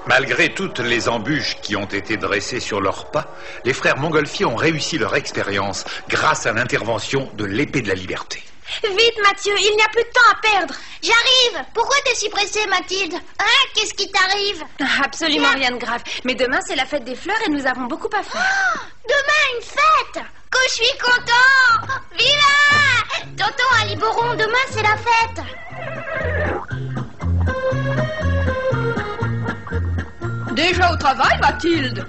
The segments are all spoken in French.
Malgré toutes les embûches qui ont été dressées sur leurs pas, les frères Montgolfier ont réussi leur expérience grâce à l'intervention de l'épée de la liberté. Vite, Mathieu, il n'y a plus de temps à perdre. J'arrive. Pourquoi t'es si pressée, Mathilde? Hein? Qu'est-ce qui t'arrive? Absolument rien de grave. Mais demain, c'est la fête des fleurs et nous avons beaucoup à faire. Oh, demain, une fête. Que je suis content. Viva! Tonton Ali Boron, demain, c'est la fête. Déjà au travail, Mathilde?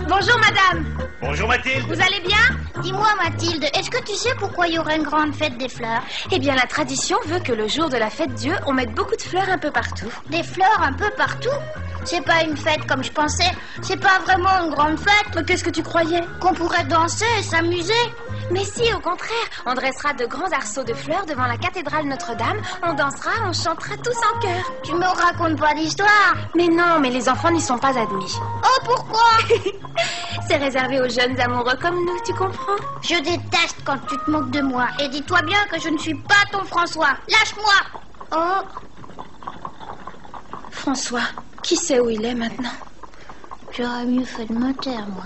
Bonjour, madame. Bonjour, Mathilde. Vous allez bien? Dis-moi, Mathilde, est-ce que tu sais pourquoi il y aurait une grande fête des fleurs? Eh bien, la tradition veut que le jour de la fête Dieu, on mette beaucoup de fleurs un peu partout. Des fleurs un peu partout? C'est pas une fête comme je pensais. C'est pas vraiment une grande fête. Mais qu'est-ce que tu croyais? Qu'on pourrait danser et s'amuser. Mais si, au contraire. On dressera de grands arceaux de fleurs devant la cathédrale Notre-Dame. On dansera, on chantera tous en chœur. Tu me racontes pas d'histoire. Mais non, mais les enfants n'y sont pas admis. Oh, pourquoi? C'est réservé aux jeunes amoureux comme nous, tu comprends? Je déteste quand tu te moques de moi. Et dis-toi bien que je ne suis pas ton François. Lâche-moi. Oh. François, qui sait où il est maintenant? J'aurais mieux fait de me taire, moi.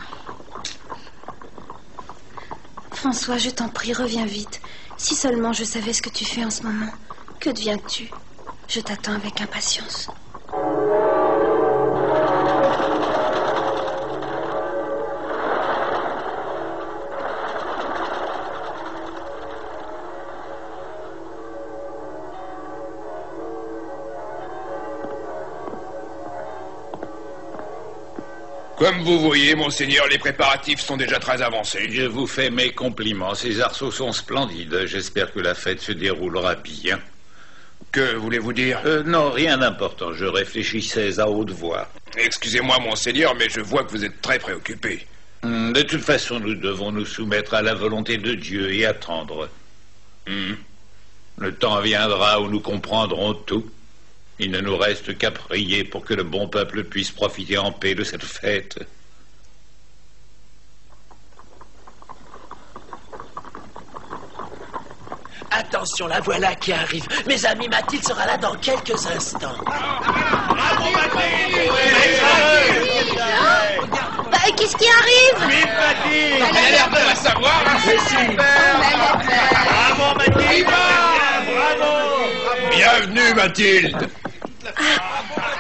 François, je t'en prie, reviens vite. Si seulement je savais ce que tu fais en ce moment. Que deviens-tu? Je t'attends avec impatience. Comme vous voyez, monseigneur, les préparatifs sont déjà très avancés. Je vous fais mes compliments. Ces arceaux sont splendides. J'espère que la fête se déroulera bien. Que voulez-vous dire? Non, rien d'important. Je réfléchissais à haute voix. Excusez-moi, monseigneur, mais je vois que vous êtes très préoccupé. De toute façon, nous devons nous soumettre à la volonté de Dieu et attendre. Le temps viendra où nous comprendrons tout. Il ne nous reste qu'à prier pour que le bon peuple puisse profiter en paix de cette fête. Attention, la voilà qui arrive. Mes amis, Mathilde sera là dans quelques instants. Bravo, Mathilde. Qu'est-ce qui arrive? Vite, Mathilde. Elle a l'air de la savoir, hein? Bravo, Mathilde. Bravo. Bienvenue, Mathilde.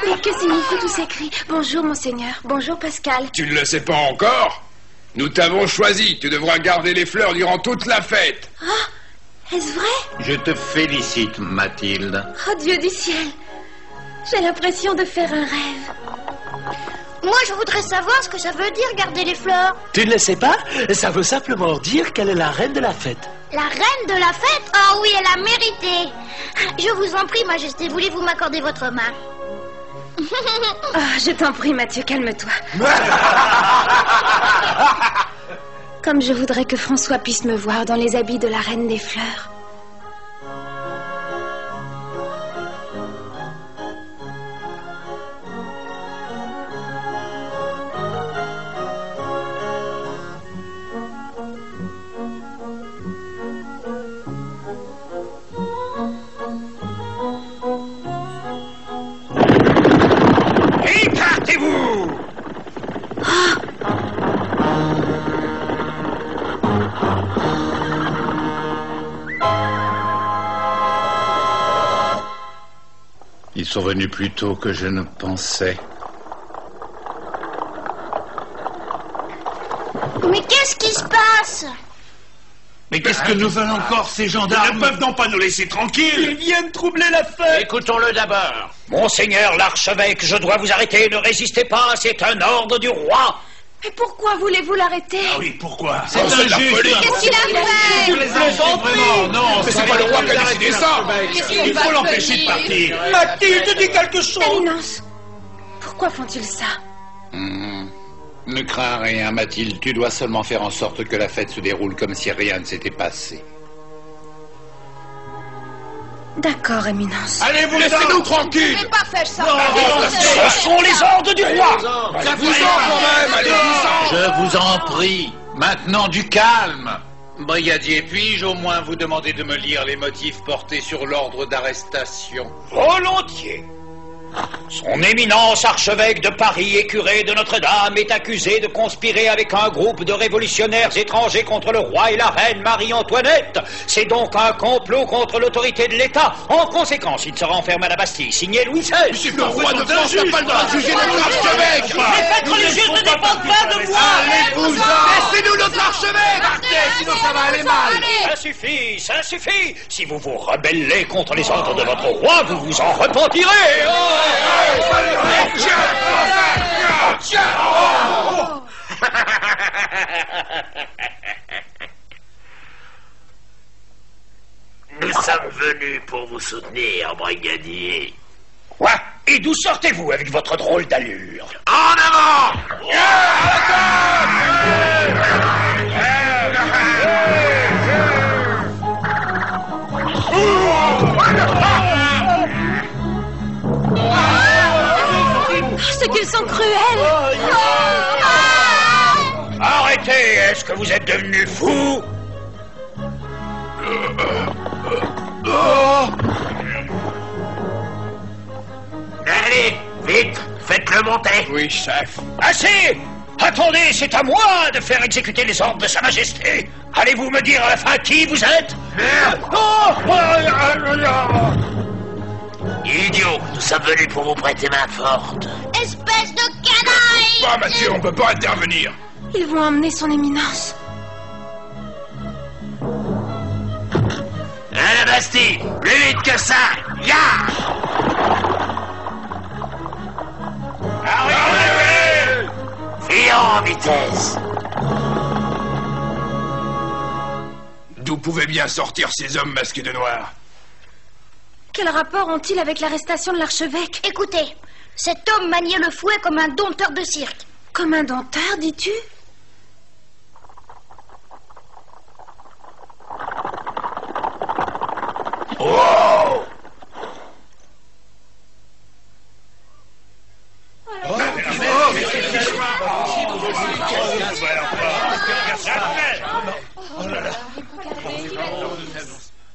Mais que signifient tous ces cris? Bonjour, monseigneur. Bonjour, Pascal. Tu ne le sais pas encore? Nous t'avons choisi. Tu devras garder les fleurs durant toute la fête. Est-ce vrai? Je te félicite, Mathilde. Oh, Dieu du ciel. J'ai l'impression de faire un rêve. Moi, je voudrais savoir ce que ça veut dire garder les fleurs. Tu ne le sais pas? Ça veut simplement dire qu'elle est la reine de la fête. La reine de la fête? Oh oui, elle a mérité. Je vous en prie, Majesté, voulez-vous m'accorder votre main? Je t'en prie, Mathieu, calme-toi. Comme je voudrais que François puisse me voir dans les habits de la reine des fleurs. Écartez-vous. Ils sont venus plus tôt que je ne pensais. Mais qu'est-ce qui se passe? Mais qu'est-ce que nous veulent encore ces gendarmes? Ils ne peuvent donc pas nous laisser tranquilles. Ils viennent troubler la fête. Écoutons-le d'abord. Monseigneur l'archevêque, je dois vous arrêter. Ne résistez pas, c'est un ordre du roi. Mais pourquoi voulez-vous l'arrêter? Ah oui, pourquoi? C'est injuste. Qu'est-ce qu'il a fait? Vraiment, non. Mais c'est pas le roi qui a décidé ça. Il faut l'empêcher de partir. Mathilde, dis quelque chose. Éminence, pourquoi font-ils ça? Ne crains rien, Mathilde. Tu dois seulement faire en sorte que la fête se déroule comme si rien ne s'était passé. D'accord, Éminence. Allez, laissez-nous tranquilles. J'ai pas fait ça. Ce sont les ordres du roi. Allez-vous-en quand même, allez-vous-en. Je vous en prie, maintenant du calme. Brigadier, puis-je au moins vous demander de me lire les motifs portés sur l'ordre d'arrestation? Volontiers. Son éminence archevêque de Paris et curé de Notre-Dame est accusé de conspirer avec un groupe de révolutionnaires étrangers contre le roi et la reine Marie-Antoinette. C'est donc un complot contre l'autorité de l'État. En conséquence, il sera enfermé à la Bastille. Signé Louis XVI. Le roi de France n'a pas le droit de juger notre archevêque. Les fêtes religieuses ne dépendent pas de moi. Laissez-nous notre archevêque. Partez, sinon ça va aller mal. Ça suffit. Si vous vous rebellez contre les ordres de votre roi, vous vous en repentirez. Nous sommes venus pour vous soutenir, brigadier. Quoi? Et d'où sortez-vous avec votre drôle d'allure? En avant! C'est qu'ils sont cruels. Arrêtez! Est-ce que vous êtes devenu fou? Allez, vite, faites-le monter. Oui, chef. Assez! Attendez, c'est à moi de faire exécuter les ordres de Sa Majesté. Allez-vous me dire à la fin qui vous êtes? Idiot, nous sommes venus pour vous prêter main forte. Espèce de canaille! Pas, Mathieu, on peut pas intervenir. Ils vont emmener son éminence. À la Bastille, plus vite que ça. Ya! Fuyons en vitesse. D'où pouvaient bien sortir ces hommes masqués de noir? Quel rapport ont-ils avec l'arrestation de l'archevêque? Écoutez, cet homme maniait le fouet comme un dompteur de cirque. Comme un dompteur, dis-tu? Oh!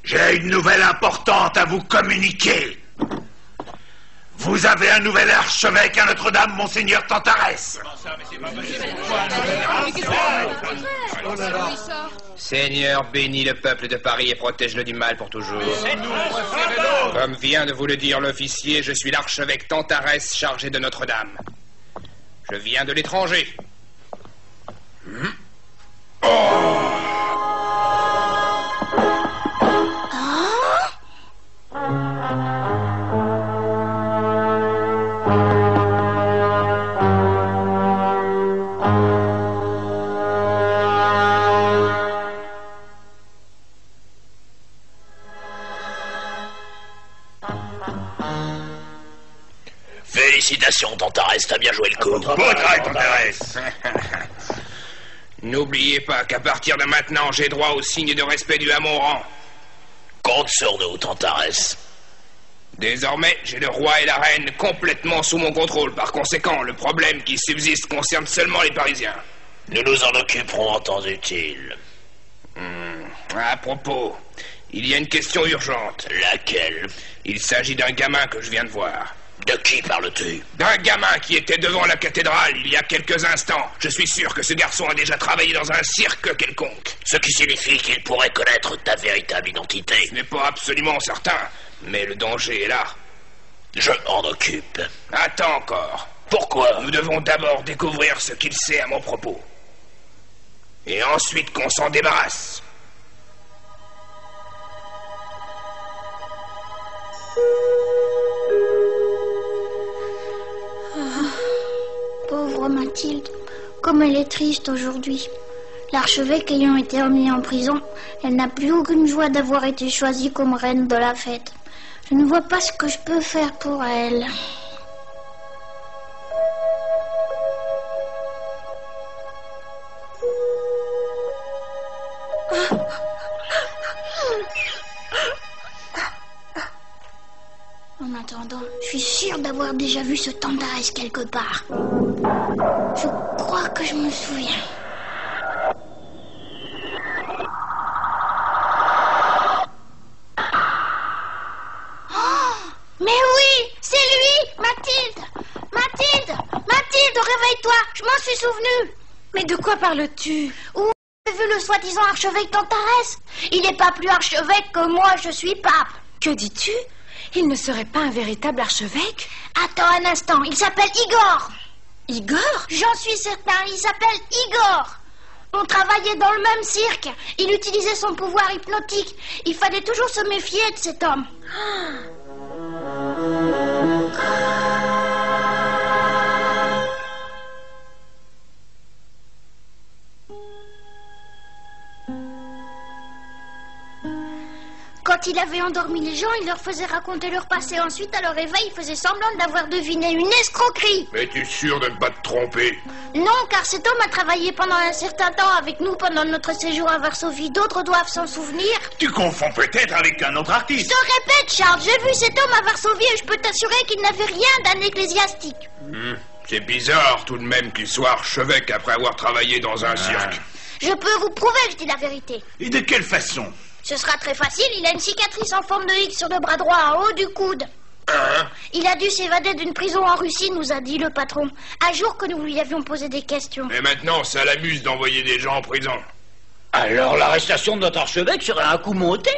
J'ai une nouvelle importante à vous communiquer. Vous avez un nouvel archevêque à Notre-Dame, Monseigneur Tantarès. Seigneur, bénis le peuple de Paris et protège-le du mal pour toujours. Comme vient de vous le dire l'officier, je suis l'archevêque Tantarès chargé de Notre-Dame. Je viens de l'étranger. Félicitations, Tantarès, t'as bien joué le coup. Baudrais, Tantarès. N'oubliez pas qu'à partir de maintenant, j'ai droit au signe de respect dû à mon rang. Compte sur nous, Tantarès. Désormais, j'ai le roi et la reine complètement sous mon contrôle. Par conséquent, le problème qui subsiste concerne seulement les Parisiens. Nous nous en occuperons en temps utile. À propos, il y a une question urgente. Laquelle? Il s'agit d'un gamin que je viens de voir. De qui parles-tu? D'un gamin qui était devant la cathédrale il y a quelques instants. Je suis sûr que ce garçon a déjà travaillé dans un cirque quelconque. Ce qui signifie qu'il pourrait connaître ta véritable identité. Ce n'est pas absolument certain, mais le danger est là. Je m'en occupe. Attends encore. Pourquoi? Nous devons d'abord découvrir ce qu'il sait à mon propos. Et ensuite qu'on s'en débarrasse. Pauvre Mathilde, comme elle est triste aujourd'hui. L'archevêque ayant été remis en prison, elle n'a plus aucune joie d'avoir été choisie comme reine de la fête. Je ne vois pas ce que je peux faire pour elle. En attendant, je suis sûre d'avoir déjà vu ce Tantarès quelque part. Je crois que je me souviens. Oh, mais oui, c'est lui, ma Je m'en suis souvenu. Mais de quoi parles-tu? Où avez vu le soi-disant archevêque d'Antares? Il n'est pas plus archevêque que moi, je suis pape. Que dis-tu? Il ne serait pas un véritable archevêque? Attends un instant, il s'appelle Igor. Igor? J'en suis certain, il s'appelle Igor. On travaillait dans le même cirque. Il utilisait son pouvoir hypnotique. Il fallait toujours se méfier de cet homme. Quand il avait endormi les gens, il leur faisait raconter leur passé. Ensuite, à leur réveil, il faisait semblant d'avoir deviné une escroquerie. Mais tu es sûr de ne pas te tromper? Non, car cet homme a travaillé pendant un certain temps avec nous pendant notre séjour à Varsovie. D'autres doivent s'en souvenir. Tu confonds peut-être avec un autre Je artiste. te répète, Charles, j'ai vu cet homme à Varsovie et je peux t'assurer qu'il n'avait rien d'un ecclésiastique. C'est bizarre tout de même qu'il soit archevêque après avoir travaillé dans un cirque. Je peux vous prouver, je dis la vérité. Et de quelle façon? Ce sera très facile, il a une cicatrice en forme de X sur le bras droit, en haut du coude. Il a dû s'évader d'une prison en Russie, nous a dit le patron. Un jour que nous lui avions posé des questions. Et maintenant, ça l'amuse d'envoyer des gens en prison. Alors l'arrestation de notre archevêque serait un coup monté?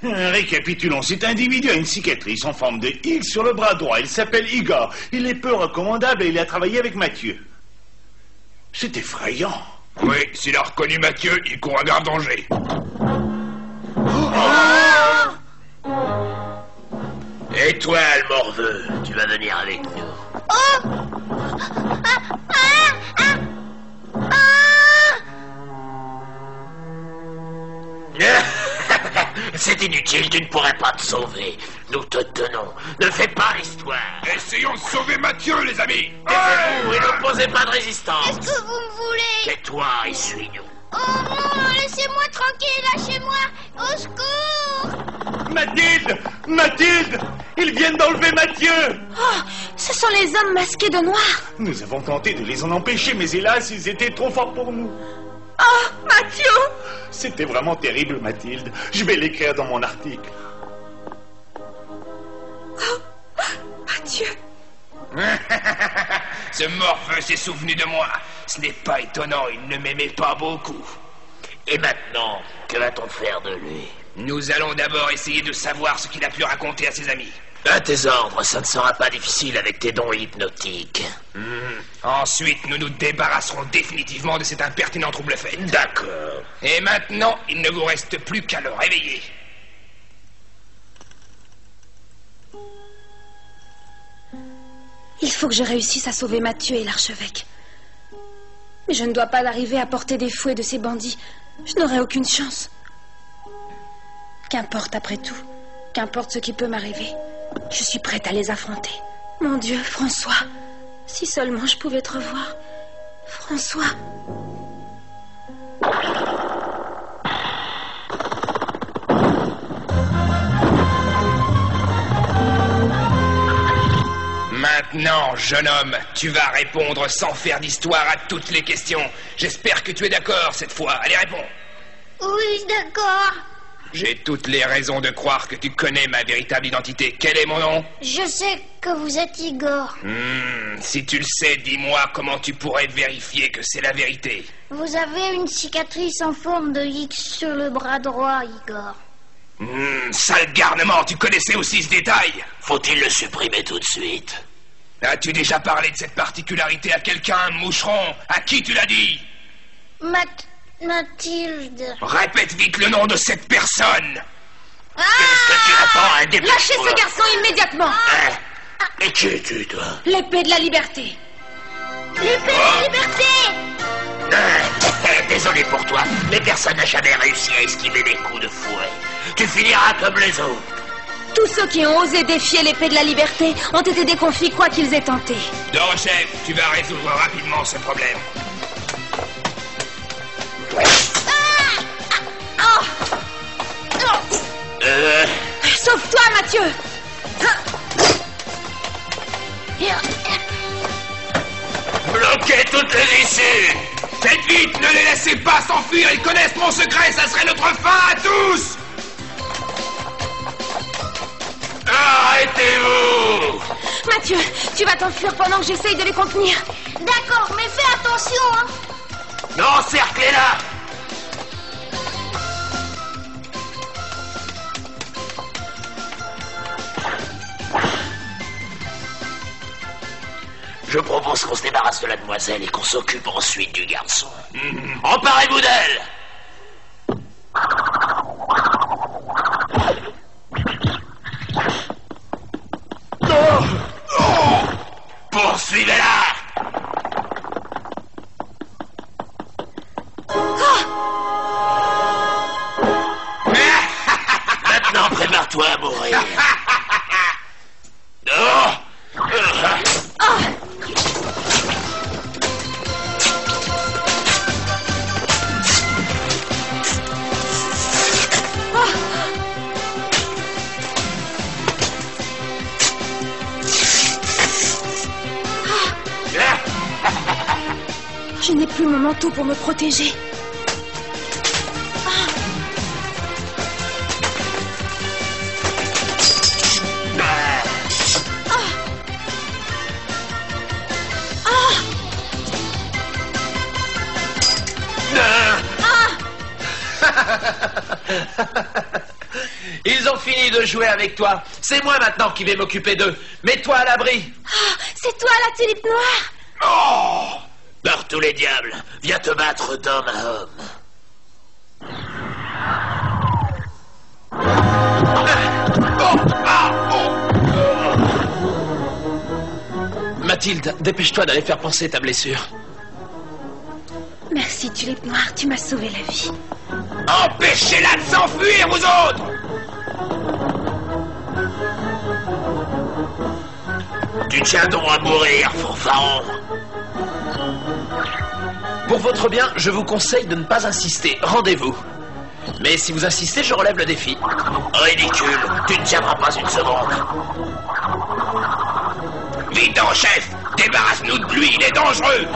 Récapitulons, cet individu a une cicatrice en forme de X sur le bras droit. Il s'appelle Igor. Il est peu recommandable et il a travaillé avec Mathieu. C'est effrayant. Oui, s'il a reconnu Mathieu, il court un grave danger. Et toi, le morveux, tu vas venir avec nous. C'est inutile, tu ne pourrais pas te sauver. Nous te tenons. Ne fais pas l'histoire. Essayons de sauver Mathieu, les amis. Taisez-vous et ne posez pas de résistance. Qu'est-ce que vous me voulez? Tais-toi et suis-nous. Oh non, laissez-moi tranquille, lâchez-moi. Au secours! Mathilde! Mathilde! Ils viennent d'enlever Mathieu! Oh, ce sont les hommes masqués de noir. Nous avons tenté de les en empêcher, mais hélas, ils étaient trop forts pour nous. Oh, Mathieu! C'était vraiment terrible, Mathilde. Je vais l'écrire dans mon article. Oh, Mathieu! Ce morveux s'est souvenu de moi. Ce n'est pas étonnant, il ne m'aimait pas beaucoup. Et maintenant, que va-t-on faire de lui? Nous allons d'abord essayer de savoir ce qu'il a pu raconter à ses amis. À tes ordres, ça ne sera pas difficile avec tes dons hypnotiques. Ensuite, nous nous débarrasserons définitivement de cet impertinent trouble-fête. D'accord. Et maintenant, il ne vous reste plus qu'à le réveiller. Il faut que je réussisse à sauver Mathieu et l'archevêque. Mais je ne dois pas arriver à porter des fouets de ces bandits. Je n'aurai aucune chance. Qu'importe après tout. Qu'importe ce qui peut m'arriver. Je suis prête à les affronter. Mon Dieu, François. Si seulement je pouvais te revoir. François. Maintenant, jeune homme, tu vas répondre sans faire d'histoire à toutes les questions. J'espère que tu es d'accord cette fois. Allez, réponds. Oui, d'accord. J'ai toutes les raisons de croire que tu connais ma véritable identité. Quel est mon nom? Je sais que vous êtes Igor. Si tu le sais, dis-moi comment tu pourrais vérifier que c'est la vérité. Vous avez une cicatrice en forme de X sur le bras droit, Igor. Sale garnement, tu connaissais aussi ce détail? Faut-il le supprimer tout de suite? As-tu déjà parlé de cette particularité à quelqu'un, moucheron? À qui tu l'as dit? Mathilde. Répète vite le nom de cette personne. Qu'est-ce que tu attends, un début? Lâchez ce garçon immédiatement. Et qui es-tu, toi? L'épée de la liberté. L'épée de la liberté. Désolé pour toi, mais personne n'a jamais réussi à esquiver des coups de fouet. Tu finiras comme les autres. Tous ceux qui ont osé défier l'épée de la liberté ont été déconfits quoi qu'ils aient tenté. Dorochef, tu vas résoudre rapidement ce problème. Sauve-toi, Mathieu. Bloquez toutes les issues. Faites vite, ne les laissez pas s'enfuir. Ils connaissent mon secret, ça serait notre fin à tous. Arrêtez-vous. Mathieu, tu vas t'enfuir pendant que j'essaye de les contenir. D'accord, mais fais attention, hein. Non, cerclez-la. Je propose qu'on se débarrasse de la demoiselle et qu'on s'occupe ensuite du garçon. Emparez-vous d'elle. Poursuivez-la. Maintenant, prépare-toi à mourir. Je n'ai plus mon manteau pour me protéger. Ils ont fini de jouer avec toi. C'est moi maintenant qui vais m'occuper d'eux. Mets-toi à l'abri. C'est toi la tulipe noire. Oh! Par tous les diables, viens te battre d'homme à homme. Mathilde, dépêche-toi d'aller faire panser ta blessure. Merci, tulipe noire, tu m'as sauvé la vie. Empêchez-la de s'enfuir, vous autres! Tu tiens donc à mourir, fanfaron. Pour votre bien, je vous conseille de ne pas insister. Rendez-vous. Mais si vous insistez, je relève le défi. Ridicule, tu ne tiendras pas une seconde. Vite en chef, débarrasse-nous de lui, il est dangereux.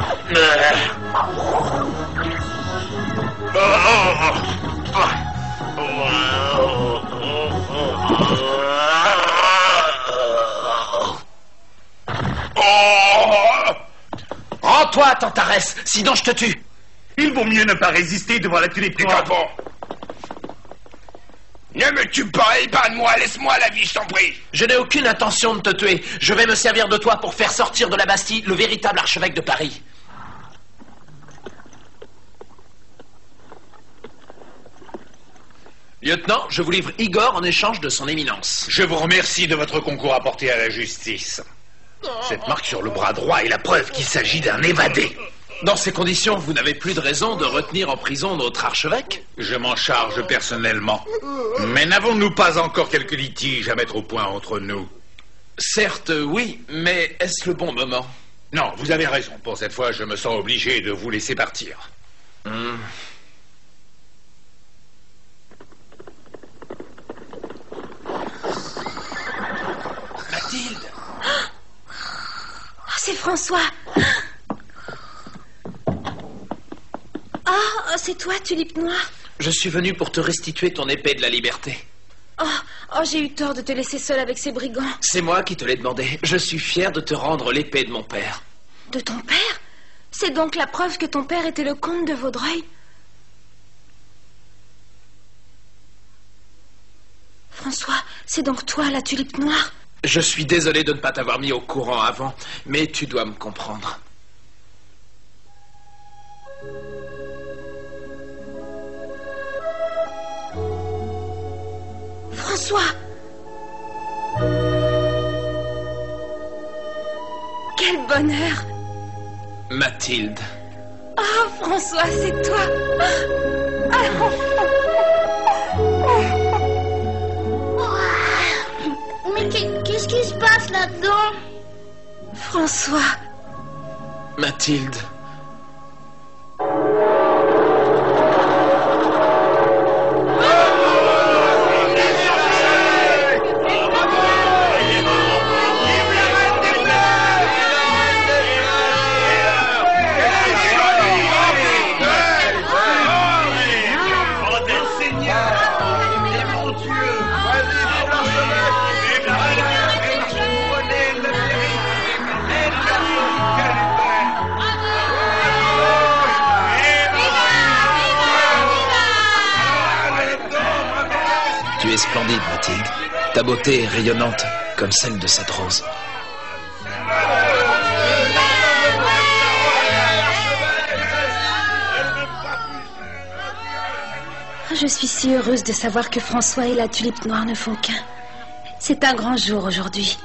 Rends-toi, Tantarès, sinon je te tue. Il vaut mieux ne pas résister devant la tulipe noire. Ne me tue pas, épargne-moi, laisse-moi la vie, je t'en prie. Je n'ai aucune intention de te tuer. Je vais me servir de toi pour faire sortir de la Bastille le véritable archevêque de Paris. Lieutenant, je vous livre Igor en échange de son éminence. Je vous remercie de votre concours apporté à la justice. Cette marque sur le bras droit est la preuve qu'il s'agit d'un évadé. Dans ces conditions, vous n'avez plus de raison de retenir en prison notre archevêque? Je m'en charge personnellement. Mais n'avons-nous pas encore quelques litiges à mettre au point entre nous? Certes, oui, mais est-ce le bon moment? Non, vous avez raison. Pour cette fois, je me sens obligé de vous laisser partir. Mathilde! C'est François. C'est toi, tulipe noire. Je suis venu pour te restituer ton épée de la liberté. J'ai eu tort de te laisser seule avec ces brigands. C'est moi qui te l'ai demandé. Je suis fier de te rendre l'épée de mon père. De ton père? C'est donc la preuve que ton père était le comte de Vaudreuil? François, c'est donc toi la tulipe noire? Je suis désolé de ne pas t'avoir mis au courant avant, mais tu dois me comprendre. François! Quel bonheur! Mathilde. François, c'est toi! Mais qu'est-ce qui se passe là-dedans? François! Mathilde. splendide, Mathilde. Ta beauté est rayonnante comme celle de cette rose. Je suis si heureuse de savoir que François et la tulipe noire ne font qu'un. C'est un grand jour aujourd'hui.